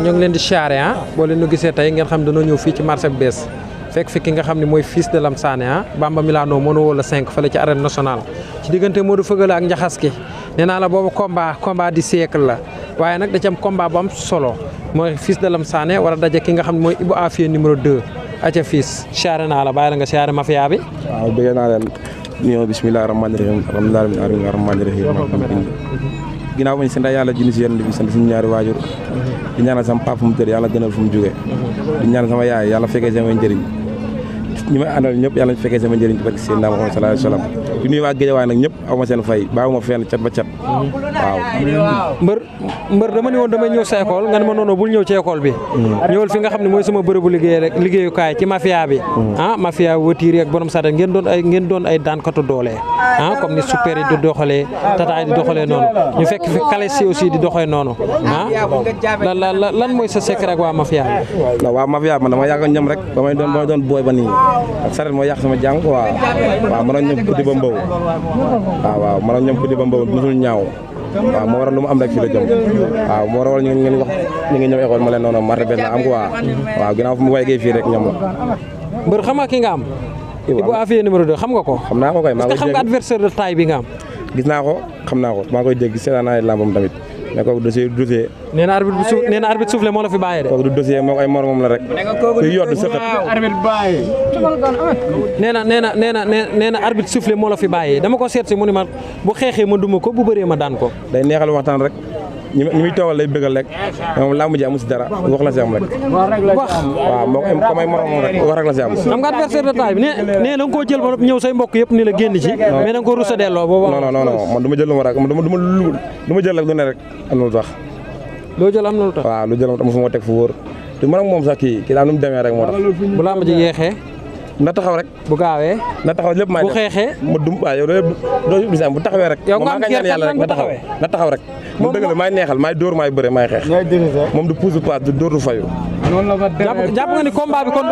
ñoo ngi leen di siyaare boo leen nu gisee tey ngeen xam dañoo ñëw fii ci marché bu bees fekk fi ki nga xam ne mooy Fils de Lamsané Bamba Milano moo woo la 5 fële ci arène nationale ci diggante Modou Feugeula ak Njaxas ki nee naa la boobu combat di siècle la waaye nag da ci am combat bu am solo mooy Fils de Lamsané war a daje ki nga xam ne mooy Ibou Afia numéro 2 aca Fils siyaare naa la bàyyi la nga siyaare mafia bi. waaw bëgg naa leen nuyoo bismillahi rahmaani rahim alhamdulillahi rahmaani rahim ginnaaw bañ sant yàlla junni si yéen bi sant suñu ñaari waajur di ñaanal sama papa fu mu tëdd yàlla gënal fu mu jógee di ñaanal sama yaay yàlla fekkee sama njëriñ ñi may àndal ñëpp yàlla fekkee sama njëriñ ci barke Seydina Muhammad sallallahu alayhi wa sallam di nuyu waa Géejawaay nag ñëpp aw ma seen fay bàyyiwuma fenn cat ba cat waaw mbër dama ni woon damay ñëw sa école nga ne ma noonu bul ñëw ci école bi ñëwal fi nga xam ne mooy sama bërëbu liggéeyukaay ci mafia bi mafia wëtiir ak borom saret ngeen doon ay daankatu doole comme ni super yi di doxalee tataay di doxalee noonu ñu fekk fi kalesi aussi di doxee noonu lan mooy sa secret ak waa mafia bi waa mafia man dama yàgg ñam rek ba may doon booy ba nii ak saret moo yàq sama jàng waaw mën a ñëm guddi ba mbaw waaw mën a ñëm guddi ba mbaw musul ñaaw waaw moo waral lu mu am rek fii la jëm waaw moo waral ñu ngi ñëw école ma leen noonu marché benn am quoi waaw ginnaaw fu mu waygee fii rek ñoom la mbër xam nga ki nga am Ibou Afia numéro 2 xam nga ko xam naa ko kay maa koy xam nga adversaire de taille bi nga am gis naa ko xam naa ko maa koy dégg seetaan naa lambam tamit mais kooku dossier nee na arbitre soufflé moo la fi bàyyee de kooku du dossier moo ay moromam la rek kuy yoddu sëqat nee na arbitre soufflé moo la fi bàyyee dama ko seet si mu ni ma bu xeexee ma duma ko bu bëree ma daan ko day neexal waxtaan rek ñi muy toogal lay bëggal rek moom làmb ji amu si dara wax la si am rek wax waaw moo ko may moromam rek wax rek la si am xam nga adversaire de taille bi nee na nga koo jël ba ñëw say mbokk yëpp ni la génn ci mais da nga ko rusa delloo boobu non man du ma jël lu ma rek man du ma jël rek lu ne rek am na lu tax loo jël am na lu tax waaw lu jël am fu ma teg fu wóor te man ak moom sax kii daal nu mu demee rek moo tax bu làmb ji yeexee na taxaw rek bu gaawee na taxaw lépp maa bu xeexee ma dum waaw yow doo gis bu taxawee rek yow nga am yàlla rek na taxaw rek moom dëgg la maay neexal maay dóor maay bëre maay xeex moom du pousse du passe du dóor du fayu jàpp nga ni combat bi kon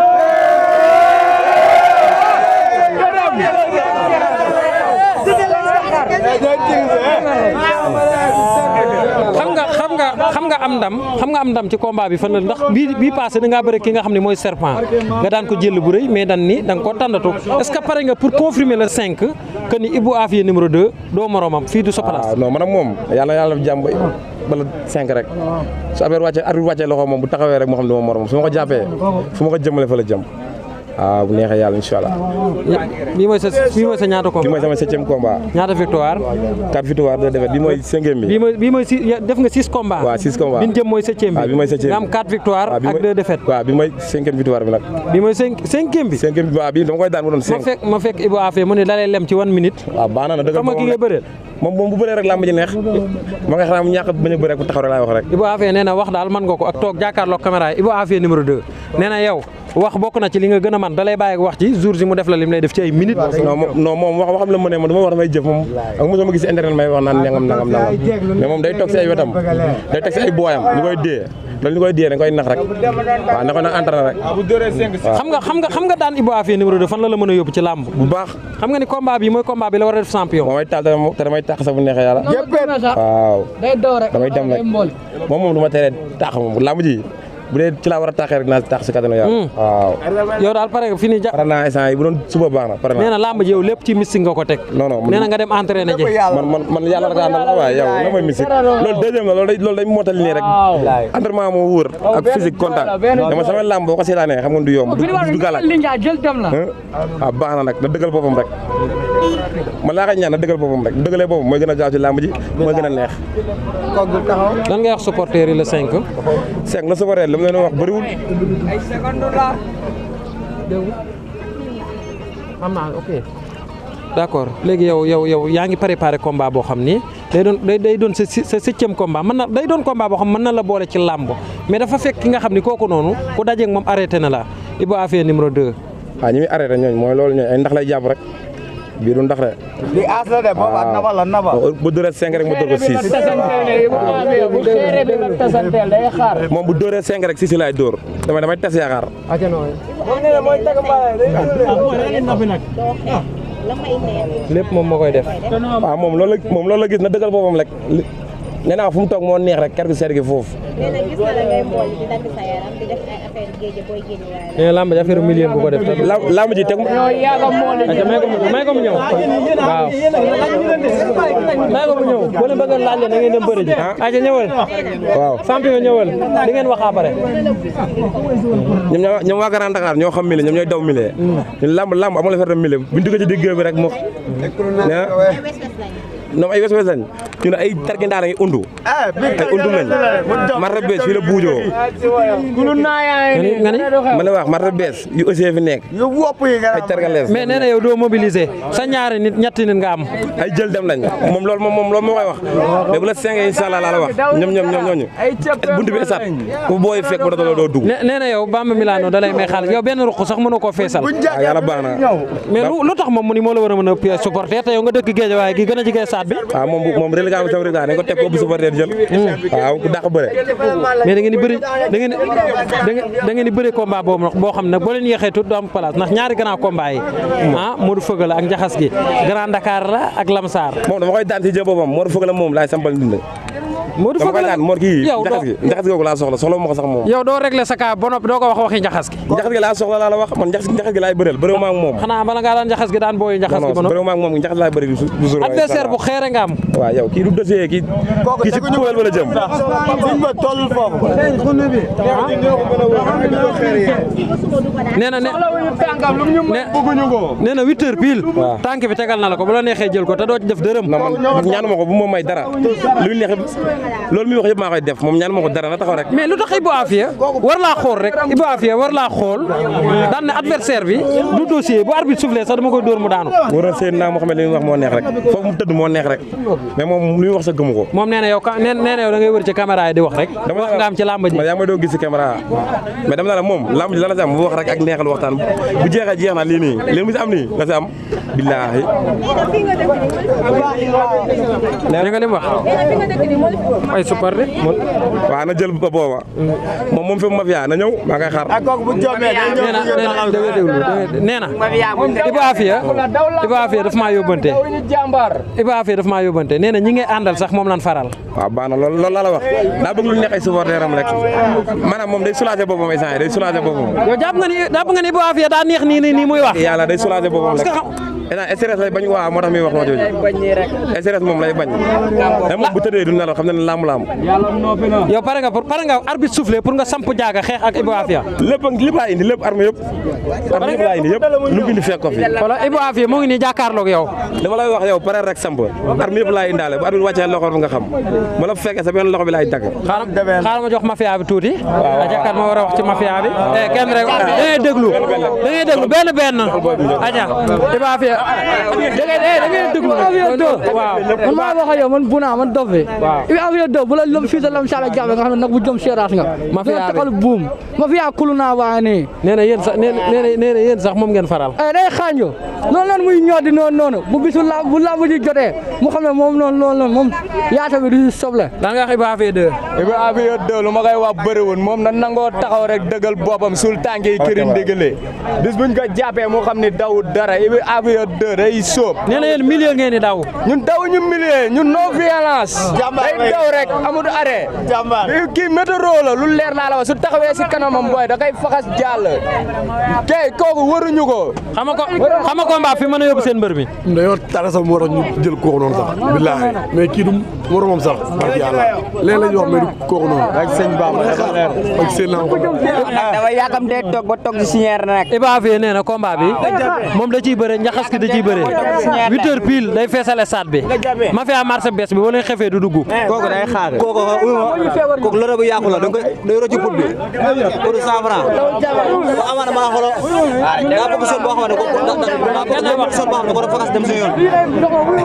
xam nga am ndam ci combat bi fan la ndax bii passé da ngaa bëre ki nga xam ne mooy serpent nga daan ko jël bu rëy mais dan ni da nga koo tàndatu est-ce que pare nga pour confirmer le 5 que ni Ibou Afia numéro 2 doo moromam fii du sa place. non man ak moom yàlla def jàmm bala 5 rek su affaire wàccee loxo moom bu taxawee rek moo xam ne moom moromam su ma ko jàppee fu ma ko jëmale fa la jëm waaw bu neexee yàlla incha allah. bii mooy sa ñaata combat. bii mooy sama 7e combat. ñaata victoire. 4 victoire 2 défaites bii mooy 5e bi. bii mooy def nga 6 combats. waaw 6 combats bi ñu jëm mooy 7e bi. waaw bii mooy 7e nga am 4 victoire ak 2 défaites. waaw bii mooy 5e victoire bi nag. bii mooy 5e bi. 5e bi waaw bii dama koy daan mu doon 5. ma fekk Ibou Afia mu ne da lay lem ci 1 minute. waaw baax na dëgg la ki ngay bëreel. moom bu bëree rek làmb ji neex ma nga xam ñàkk bañ a bëre rek bu taxaw rek laay wax rek. Ibou Afia nee na wax daal mën nga ko ak toog jàkkaarloog caméra yi Ibou Afia numéro 2 nee na yow wax bokk na ci li nga gën a man da lay bàyyi wax ci jour si mu def la lim lay def ci ay minutes. non moom waxam la mu ne man du ma wax damay jëf moom ak mosoo ma gis internet may wax naan nangam mais moom day toog si ay wetam day teg si ay booyam ñu koy dee loolu ñu koy dee dañ koy nax rek waaw na ko nag entraîné rek. xam nga daan Ibou Afia numéro 2 fan la mën a yóbbu ci làmb bu baax. xam nga ni combat bi mooy combat bi la war a def champion. moom may taal te damay tax sax bu neexee yàlla. waaw damay dem rek moom du ma teree tax moom làmb ji bu dee ci laa war a taxee rek naa tax si kattanu yàlla. waaw. yow daal pare nga fi ni pare naa instant yi bu doon suba baax na pare naa. nee na làmb ji yow lépp ci mystique nga ko teg. non nee na nga dem entraîné ji. man yàlla rek àndal waaye yow la mooy mystique loolu deuxième la loolu day mottali nii rek entraînement moo wóor ak physique contact dama sama làmb boo ko seetaanee xam nga du yomb du gàllaaj waaw baax na nag na dëggal boppam rek man laa koy ñaan na dëggal boppam rek bu dëggalee boppam mooy gën a gaaw ci làmb ji mooy gën a neex. lan ngay wax supporter yi le 5. 5 la supporter li mu leen wax bëriwul. xam naa ok d'accord léegi yow yaa ngi préparé combat boo xam ni day doon sa 7e combat mën na day doon combat boo xam mën na la boole ci làmb mais dafa fekk ki nga xam ni kooku noonu ku dajeeg moom arrêté na la Ibou Afia numéro 2. waaw ñi muy arrêté ñooñu mooy loolu ñooñu ay ndax lay jàpp rek bii du ndax de. li aas la de boobu ak naba la naba. bu dóoree 5 rek mu dóor ko 6. moom bu dóoree 5 rek 6 laay dóor damay tes yaakaar. lépp moom moo koy def. waaw moom loolu la gis na dëggal boppam rek nee naa fu mu toog moo neex rek kër gu seet gi foofu. nee na gis na la ngay mbool di dagg sa yaram di def ay affaire géej booy géej waaye. nee na lamb ji affaire million bu ko def. lamb ji teg may ko mu ñëw waaw may ko mu ñëw boo leen bëgg laaj leen da ngeen dem bëri ji aja ñëwal waaw champion ñëwal di ngeen wax après ñoom waa Grand Dakar ñoo xam mille ñoom ñooy daw mille ñun lamb amul affaire de mille buñ duggee ci digg bi rek mo ñoom ay wes lañ ñun ay tarkindaa la ngi undu ay undu lañ marta bees fii la buujoo nga ni ma la wax marta bees yu aussi fi nekk ay targalees mais nee na yow doo mobiliser sa ñaari nit ñetti nit nga am ay jël dem lañ moom loolu moo koy wax mais bu la 5 inshallah laa la wax ñooñu buntu bi esat ku booy fekk ba doo dugg nee na yow Bamba Milano da lay may xaalis yow benn ruq sax mënoo koo feesal waaw yàlla baax na mais lu tax moom mu ni moo la war a mën a supporter te yow nga dëkk géej waaye gi gën a jigee saat bi waaw moom reliquat sama reliquat dañ ko teg ko bu supporter jël waaw ku dàq bëre mais da ngeen di bëri da ngeen di bëri combat boobu nag boo xam ne boo leen yéexee tut du am place ndax ñaari grand combat yi Modou Feugeula ak Njaxas gi Grand Dakar la ak Lamsar moom dama koy daan ci jëm boppam Modou Feugeula moom laay sampal ndindi Modou Feugeula Mor kii yow njaxas gi googu laa soxla ma ko sax moom yow doo régler sa cas ba noppi doo ko waxi njaxas gi njaxas gi laa soxla laa la wax man njaxas gi laay bëreel bëreewu ma ak moom xanaa bala ngaa daan njaxas gi daan booyu njaxas gi ba bëreewu ma ak moom njaxas laay bëri du jour adversaire bu xeere nga am waaw yow kii du dossier kii ci kuwel wala jëm nee na 8 heures pile tànk bi tegal na la ko bu la neexee jël ko te doo ci def dërëm ñaanuma ko bu moom may dara lu neex loolu muy wax yëpp maa koy def moom ñaanuma ko dara na taxaw rek mais lu tax Ibou Afia war laa xool rek Ibou Afia war laa xool daan ne adversaire bi du dossier bu arbitre soufflé sax dama koy dóor mu daanu war na seen naa moo xam ne li muy wax moo neex rek foofu mu tëdd moo neex rek mais moom li muy wax sa gëmu ko moom nee na yow da ngay wër ci caméra yi di wax rek wax nga am ci làmb ji yaa may doo gis ci caméra mais dama la moom làmb ji la si am bu wax rek ak neexal waxtaan bu jeexee jeex na lii nii li mu si am nii la si am billaahi nee nga li mu wax ay super de waaw na jël ba booba moom fi mafia na ñëw maa ngay xaar nee na Ibou Afia daf maa yóbbante Ibou Afia daf maa yóbbante nee na ñi ngay àndal sax moom lan faral waaw baax na loolu la wax daa bëgg lu neex ay supporteram rek maanaam moom day soulager boppam ay saa day soulager boppam yow jàpp nga ni Ibou Afia daa neex nii muy wax yàlla day soulager boppam rek stress lay bañ waaw moo tax muy wax ma jooju stress moom lay bañ da moom bu tëddee du nelaw xam ne ne lamb yow pare nga arbitre soufflé pour nga samp jaaga xeex ak Ibou Afia lépp laa indi lépp arme yëpp laa indi yëpp lu mu indi fekk ko fi wala Ibou Afia moo ngi nii jàkkaarloog yow dama lay wax yow pare rek samp arme yëpp laa indaale bu arbitre wàccee loxo nga xam ma la fekkee sa benn loxo bi laay dagg xaaral ma jox mafia bi tuuti ajakat ma war a wax ci mafia bi kenn rek da ngay déglu benn aja Ibou Afia da ngay déglu waaw man maa wax ak yow man Bouna man Dof bi Ibou Afia Dof bu la lëm fii sa lam sala jàppe nga xam ne nag bu jëm seeraas nga mafia bi taxal buum mafia kulu naa waa nii nee na yéen sax moom ngeen faral day xaanjo noonu lan muy ñoo di noonu bu bisu bu lamb ji jotee mu xam ne moom noonu moom yaata bi du soble lan nga wax Ibou Afia 2 Ibou Afia 2 lu ma koy wax bëriwul moom na nangoo taxaw rek dëggal boppam sul tànk yi këriñ digale bis buñ ko jàppee mu xam ne daw dara Ibou Afia 2 day sóob nee na yéen million ngeen di daw ñun daw ñu million ñun non violence day daw rek amul arrêt kii météo la lu leer laa la wax su taxawee si kanamam booy da koy faxas jàll kay kooku waruñu ko xam nga combat fi mën a yóbbu seen mbër mi dañoo tara sax moo tax ñu jël kooku noonu sax billaahi mais kii du moromam sax barki yàlla léeg la ñu wax mais du kooku noonu ak sëñ Bamba ak seen lamb dafa yaakam dee toog ba toog si signer nag Ibou Afia nee na combat bi moom da ciy bëre njaxas ki da ciy bëre 8 heures pile day feesal stade bi mafia marché bees bi wala xefee du dugg kooku day xaar kooku lëre bu yàqu la da nga koy day rocci put bi pour 100 francs bu amaana maa xolo daa bëgg son boo xam ne daa bëgg son boo xam ne ko dafa faxas dem sa yoon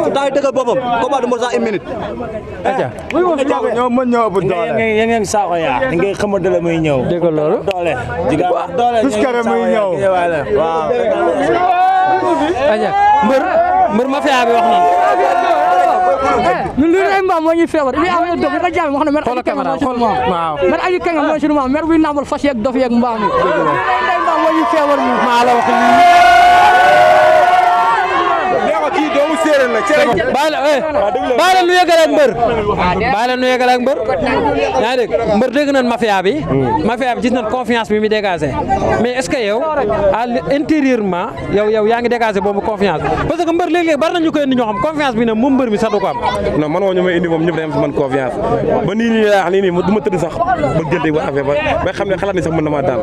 su taxay dëggal boppam combat du mo sax 1 minute ñoo mën ñoo ëpp doole ngeen saako yaa da ngay xamante la muy ñëw dégg loolu doole diga doole tuskare muy ñëw waaw aja mbër mafia bi wax na ñun li ay mbaam moo ñuy feebar Ibou Afia Dof da jàmm moo xam ne mer xoolal caméra waaw mer aji kenga mooy sunu maam mer buy nàmbal fas yeeg dof yeeg mbaam yi ay mbaam moo ñuy feebar ñu maa la wax kii doomu séeréer la séeréer. bàyyi la nu yegale ak mbër. bàyyi la nu yegale ak mbër. yaa ngi dégg mbër dégg nañ mafia bi. mafia bi gis nañ confiance bi muy dégagé mais est-ce que yow intérieurement yow yaa ngi dégagé boobu confiance parce que mbër léeg-léeg bari nañu koy indi ñoo xam confiance bi ne moom mbër mi sax du ko am. non man ñu may indi moom ñëpp day am si man confiance ba nii laa nii du ma tëdd sax ba gënte ba affaire ba xam ne xalaat ni sax mën na maa daal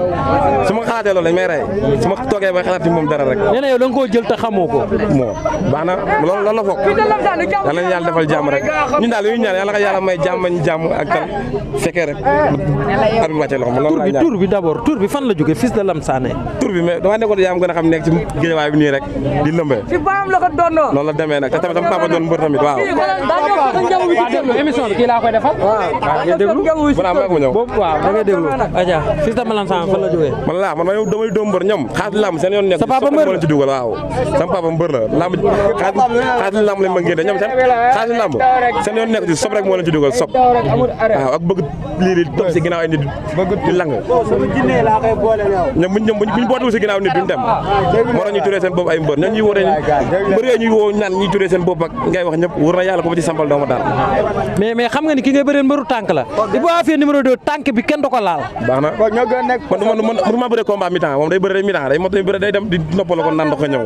su ma xalaatee loolu dañ may rey su ma toogee ba xalaat ci moom dara rek. nee na yow da nga koo jël te xamoo ko. bon baax na loolu la foog yàlla na yàlla defal jàmm rek ñun daal li ñu ñaan yàlla nga yàlla may jàmm ak tal fekkee rek ar bi wàccee loxo loolu la tur bi d'abord tur bi fan la jógee Fils de Lamsané. tur bi mais dama nekkoon yaa am gën a xam nekk ci géejawaay bi nii rek di lëmbee noonu la demee nag te tamit sama papa doon mbër tamit waaw émission bi kii laa koy defal. waaw nga déglu balaa ma ko ñëw waaw da ngay déglu. aja Fils de Lamsané fan la jógee. man laa man damay doom mbër ñoom xaalis lamb seen yoon nekk sa papa mbër moo leen ci dugal waaw sama papa mbër la lamb xaalis lamb lañ ma ngénte ñoom seen xaalis lamb seen yoon nekk ci sob rek moo leen ci dugal sob waaw ak bëgg lii di topp si ginnaaw ay nit di lang ñoom buñ bootu si ginnaaw nit duñ dem moo tax ñuy turee seen bopp ay mbër ñoom ñuy woo mbër yooyu ñuy woo naan ñuy turee seen bopp ak ngay wax ñëpp wóor na yàlla ko ba ci sampal dooma daal mais xam nga ni ki ngay bëreen mbëru tànk la di bu affaire numéro 2 tànk bi kenn du ko laal baax na man du ma bëree combat mi-temps moom day bëre mi-temps day dem di noppal ko naan ndox nga ñëw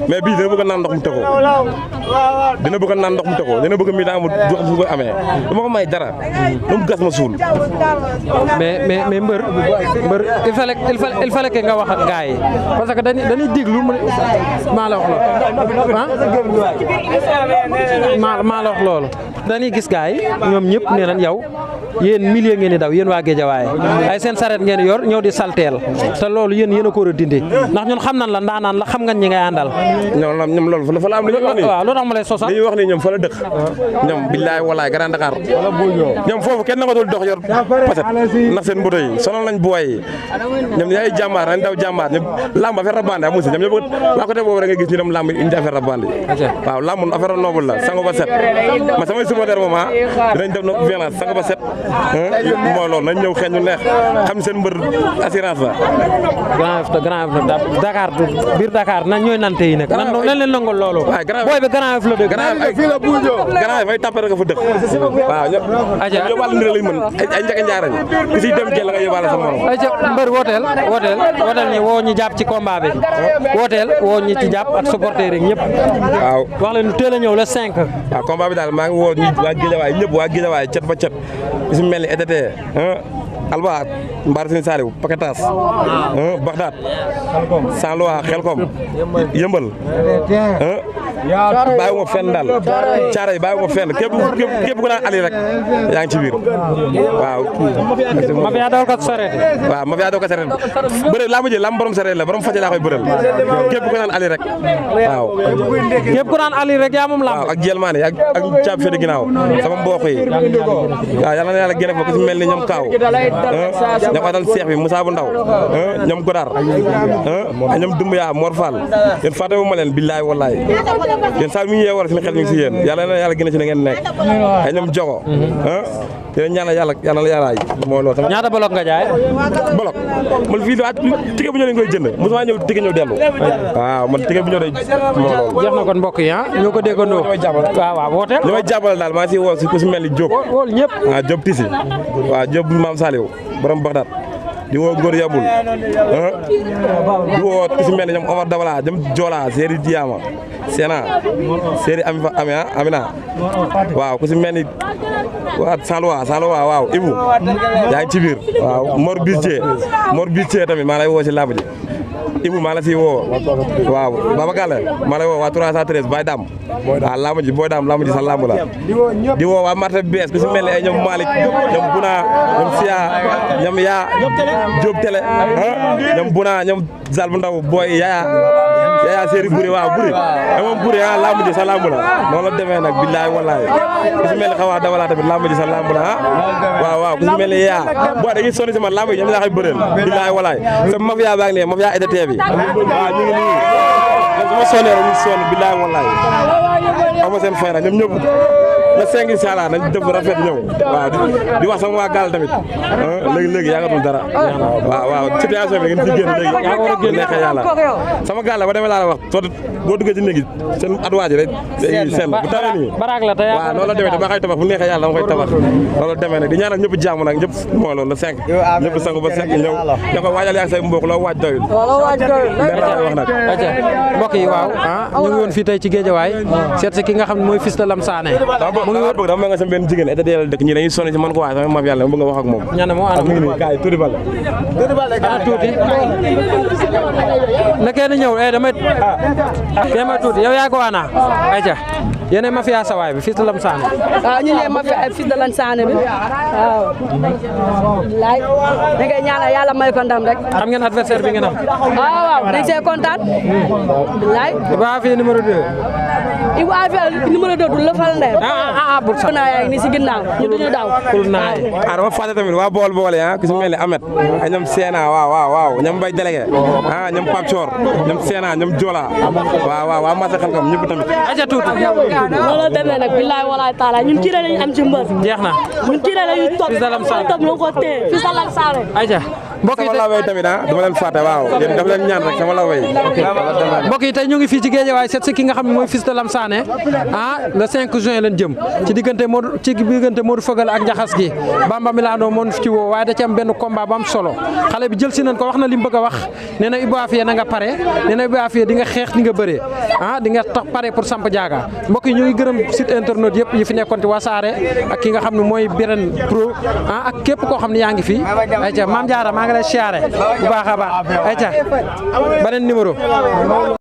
mais bii dina bëgg a naan ndox mu tëggoo dina bëgg a naan ndox mu tëggoo dina bëgg mi-temps mu jox su ko amee du ma ko may dara lu mu gas ma suul mais mbër il fallait que nga wax ak gars yi parce que dañuy déglu maa la wax loolu maa la wax loolu dañuy gis gars yi ñoom ñëpp nee nañ yow yéen milieu ngeen di daw yéen waa Géejawaay ay seen saret ngeen yor ñëw di salteel te loolu yéen a ko war a dindi ndax ñun xam nañ la ndaanaan la xam nga ñi ngay àndal. ñoom loolu fa la am li ñuy wax nii waaw loolu tax ma lay sosal li ñuy wax nii ñoom fa la dëkk ñoom billaay walaay Grand Dakar ñoom foofu kenn nangatul dox yor paset ndax seen mboto yi sonal nañ booy yi ñoom yaay jàmbaar nañ daw jàmbaar ñoom lamb affaire rabande amu si ñoom ñëpp waa côté boobu rek nga gis ñu dem lamb indi affaire rabande waaw lamb affaire noble la sango ba set ma samay supporter moom dinañ def no violence sango ba set mooy loolu nañ ñëw xeeñ ñu neex xam seen mbër assurance la Grand Yoff Dakar biir Dakar nañ ñooy nante yi nag nan leen nangol loolu booy bi Grand Yoff la dëkk Grand Yoff ay tapé rek fa dëkk waaw ñëpp yóbbaale ndira lañ mën ay njëkk njaarañ ku si dem jël nga yóbbaale sa morom mbër wooteel ñi woo ñi jàpp ci combat bi wooteel woo ñi ci jàpp ak supporter yi ñëpp waaw wax leen teel a ñëw le 5 waaw combat bi daal maa ngi woo waa Géejawaay ñëpp waa Géejawaay cet ba cet su mel ni ETT Alba Mbar Sine Saliou Paquetas Bagdad Sanloa Xelkom Yëmbal bàyyiwuma fenn daal Caaray bàyyiwuma fenn képp ku naan Ali rek yaa ngi ci biir waaw. mafia daw kat sareet. waaw mafia daw kat sareet bëre laa ma jël lam borom sareet la borom faje laa koy bëreel képp ku naan Ali rek waaw. képp ku naan Ali rek yaa moom lamb. waaw ak Jelmaane ak caab fede ginnaaw sama mbokk yi waaw yal na yàlla génne fa ku ci mel ni ñoom Kaaw ñoom Adal Seex bi Moussa bu Ndaw ñoom Godar ñoom Dumbuya Mor Fall yéen fàttewuma leen billaay wallaay yéen saa mi ngi yeewal suñu xel mi ngi si yéen yàlla na yàlla gën a ci na ngeen nekk ay ñoom jogo yéen ñaanal yàlla mooy loolu sama ñaata bolok nga jaay bolok man fii waat tike bu ñëw dañ koy jënd mosuma ñëw tike ñëw dellu waaw man tike bu ñëw day moo loolu jeex na kon mbokk yi ñoo ko déggandoo waaw wooteel li may jàppale daal maa ngi si woo si ku si mel ni Diop wool ñëpp waaw Diop Tisi waaw Diop Maam Saliou borom Bagdad di woo Ngor Yabul di woo ku si mel ni ñoom Omar Dabala ñoom Jola Seri Diama Sena Seri Amina waaw ku si mel ni waa Sanloa waaw Ibou yaa ngi ci biir waaw Mor Bistie tamit maa lay woo si làmb ji Ibou maa la si woo waaw Baba Galle maa lay woo waa 313 Baye Dam waaw làmb ji Boy Dam làmb ji sa làmb la di woo waa marché bees ku si mel ni ay ñoom Malick ñoom Buna ñoom Sia ñoom yaa Diop Télé ñoom Buna ñoom Zal bu ndaw Boy Yaya Séri Buri waaw Buri moom Buri làmb ji sa làmb la noonu la demee nag billaay wallaay ku si mel ni xawaa dawala tamit làmb ji sa làmb la waaw ku si mel ni yaa boo dañuy sonn si man làmb yi ñoom laa koy bëreel billaay wallaay sa mafia baa ngi ne mafia ETT bi waaw ñu ngi nii su ma sonnee rek ñu sonn billaay wallaay am ma seen fay ñoom ñëpp le 5 incha allah nañ def rafet ñëw waaw di wax sama waa gaal tamit léegi yàggatul dara waaw situation bi ngeen ci génn léegi neexee yàlla sama gaal la ba demee laa la wax boo duggee ci néegi seen atuwaaji rek day sell bu tawee nii baraag la te waaw loolu la demee dama koy tabax bu neexee yàlla dama koy tabax loolu demee nag di ñaanal ñëpp jàmm nag ñëpp moo loolu le 5 ñëpp sangu ba set ñëw da ko waajal yaa say mbokk loo waaj doyul wax nag mbokk yi waaw ñu ngi woon fii tey ci Géejawaay seet si ki nga xam ne mooy Fils de Lam Sané mu ngi bëgg dama nga sama benn jigéen état yàlla dëkk ñi dañuy sonn ci man ko waaye sama maf yàlla ma bëgg nga wax ak moom ñane moo ana mi ngi nii kaay tuuti bal tuuti na kenn ñëw damay téema tuuti yow yaa ko waana ayca yéen mafia sawaay bi Fils de Lam Sané waaw ñu ne mafia Fils de Lam Sané bi waaw laay da ngay ñaanal yàlla may ko ndam rek xam ngeen adversaire bi ngeen am waaw dañ see kontaan laay Ibu Afia numéro 2 Ibu Afia numéro 2 du la fal ndey bu sax naa yaa ngi ni si ginnaaw ñu duñu daw kul naay dama fàtte tamit waa bool ku si mel ni Ahmed ak ñoom Seena waaw ñoom Mbaye délégué ñoom Pape Thior ñoom Seena ñoom Jola waaw waa Massa Xelkom ñëpp tamit aja tuuti loolu demee nag billaay walaay taala ñun ci lañu am ci mbër jeex na ñun ci lañu topp Fils de Lam Sané topp lu ko téye Fils de Lam Sané aja mbokk yi sama laway tamit dama leen fàtte waaw yéen dafa leen ñaan rek sama laway mbokk yi tey ñu ngi fii ci Géejawaay seet si ki nga xam ne mooy Fils de Lam Sané le 5 juin leen jëm ci diggante Modou Feugeul ak Njaxas gi Bamba Milano moo ci woo waaye da ci am benn combat bu am solo xale bi jël si nañ ko wax na li mu bëgg a wax nee na Ibu Afia na nga pare nee na Ibu Afia di nga xeex di nga bëree di nga tax pare pour samp jaaga mbokk yi ñu ngi gërëm site internet yëpp yi fi nekkoon ci Wassare ak ki nga xam ne mooy Birane Pro ak képp koo xam ne yaa ngi fi ayca Mame Diarra maa ngi lay siyaare bu baax a baax ayca beneen numéro